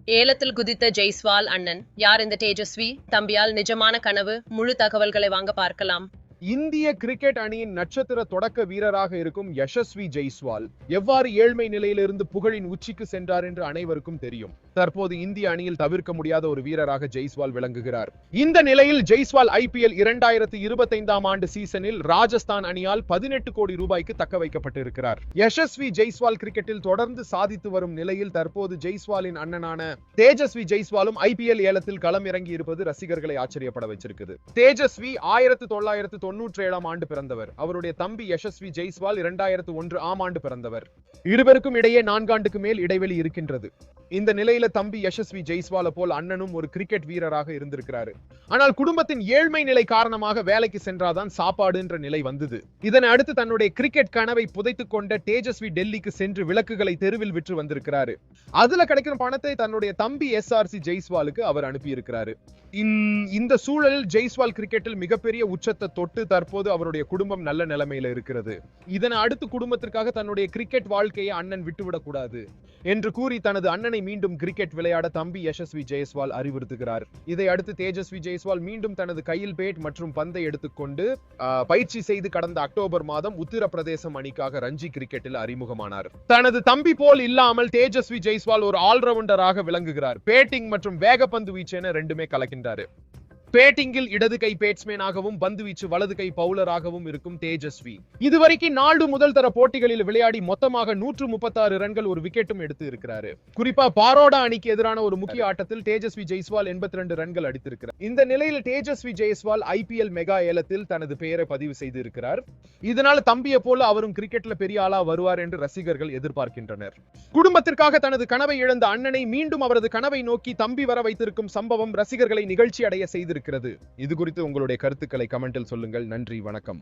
ஏலத்தில் குதித்த ஜெய்ஸ்வால் அண்ணன் யார் இந்த தேஜஸ்வி தம்பியால் நிஜமான கனவு? முழு தகவல்களை வாங்க பார்க்கலாம். இந்திய கிரிக்கெட் அணியின் நட்சத்திர தொடக்க வீரராக இருக்கும் யசஸ்வி ஜெய்ஸ்வால் எவ்வாறு ஏழ்மை நிலையிலிருந்து புகழின் உச்சிக்கு சென்றார் என்று அனைவருக்கும் தெரியும். தற்போது இந்திய அணியில் தவிர்க்க முடியாத ஒரு வீரராக ஜெய்ஸ்வால் விளங்குகிறார். இந்த நிலையில் ஜெய்ஸ்வால் IPL 2025ஆம் ஆண்டு சீசனில் ராஜஸ்தான் அணியால் 18 கோடி ரூபாய்க்கு தக்க வைக்கப்பட்டிருக்கிறார். யசஸ்வி ஜெய்ஸ்வால் கிரிக்கெட்டில் தொடர்ந்து சாதித்து வரும் நிலையில் தற்போது ஜெய்ஸ்வாலின் அண்ணனான தேஜஸ்வி ஜெய்ஸ்வாலும் IPL ஏலத்தில் களம் இறங்கி இருப்பது ரசிகர்களை ஆச்சரியப்பட வச்சிருக்குது. தேஜஸ்வி 1997ஆம் ஆண்டு பிறந்தவர். அவருடைய தம்பி யசஸ்வி ஜெய்ஸ்வால் 2001ஆம் ஆண்டு பிறந்தவர். இருவருக்கும் இடையே 4 ஆண்டுக்கு மேல் இடைவெளி இருக்கின்றது. இந்த நிலையில தம்பி யசஸ்வி ஜெய்ஸ்வால போல் அண்ணனும் ஒரு கிரிக்கெட் வீரராக இருந்திருக்கிறாரு. ஆனால் குடும்பத்தின் ஏழ்மை நிலை காரணமாக வேலைக்கு சென்றாதான் சாப்பாடு என்ற நிலை வந்தது. இதனை அடுத்து தன்னுடைய கிரிக்கெட் கனவை புதைத்துக் கொண்ட தேஜஸ்வி டெல்லிக்கு சென்று விளக்குகளை தெருவில் விற்று வந்திருக்கிறாரு. அதுல கிடைக்கும் பணத்தை தன்னுடைய தம்பி SRC ஜெய்ஸ்வாலுக்கு அவர் அனுப்பியிருக்கிறாரு. இந்த சூழலில் ஜெய்ஸ்வால் கிரிக்கெட்டில் மிகப்பெரிய உச்சத்தை தொட்டு தற்போது அவருடைய குடும்பம் நல்ல நிலைமையில இருக்கிறது. இதனை அடுத்து குடும்பத்திற்காக தன்னுடைய கிரிக்கெட் வாழ்க்கையை அண்ணன் விட்டுவிடக் கூடாது என்று கூறி தனது அண்ணனை மீண்டும் கிரிக்கெட் விளையாட தம்பி யசஸ்வி ஜெய்ஸ்வால் அறிவுறுத்துகிறார். இதை அடுத்து தேஜஸ்வி ஜெய்ஸ்வால் மீண்டும் தனது கையில் பேட் மற்றும் பந்தை எடுத்துக்கொண்டு பயிற்சி செய்து கடந்த அக்டோபர் மாதம் உத்தரப்பிரதேசம் அணிக்காக ரஞ்சி கிரிக்கெட்டில் அறிமுகமானார். தனது தம்பி போல் இல்லாமல் தேஜஸ்வி ஜெய்ஸ்வால் ஒரு ஆல்ரவுண்டராக விளங்குகிறார். பேட்டிங் மற்றும் வேகப்பந்து வீச்சு என ரெண்டுமே கலக்கின்றார். பேட்டிங்கில் இடது கை பேட்ஸ்மேனாகவும் பந்து வீச்சு வலது கை பவுலராகவும் இருக்கும் தேஜஸ்வி இதுவரைக்கும் 4 முதல் தர போட்டிகளில் விளையாடி மொத்தமாக 136 ரன்கள் ஒரு விக்கெட்டும் எடுத்து இருக்கிறாரு. குறிப்பா பாரோடா அணிக்கு எதிரான ஒரு முக்கிய ஆட்டத்தில் தேஜஸ்வி ஜெய்ஸ்வால் 82 ரன்கள் அடித்திருக்கிறார். இந்த நிலையில் தேஜஸ்வி ஜெய்ஸ்வால் IPL மெகா ஏலத்தில் தனது பெயரை பதிவு செய்து இருக்கிறார். இதனால் தம்பியை போல அவரும் கிரிக்கெட்ல பெரிய ஆளா வருவார் என்று ரசிகர்கள் எதிர்பார்க்கின்றனர். குடும்பத்திற்காக தனது கனவை இழந்த அண்ணனை மீண்டும் அவரது கனவை நோக்கி தம்பி வர வைத்திருக்கும் சம்பவம் ரசிகர்களை நிகழ்ச்சி அடைய செய்திருக்கிறது. இது குறித்து உங்களுடைய கருத்துக்களை கமெண்டில் சொல்லுங்கள். நன்றி, வணக்கம்.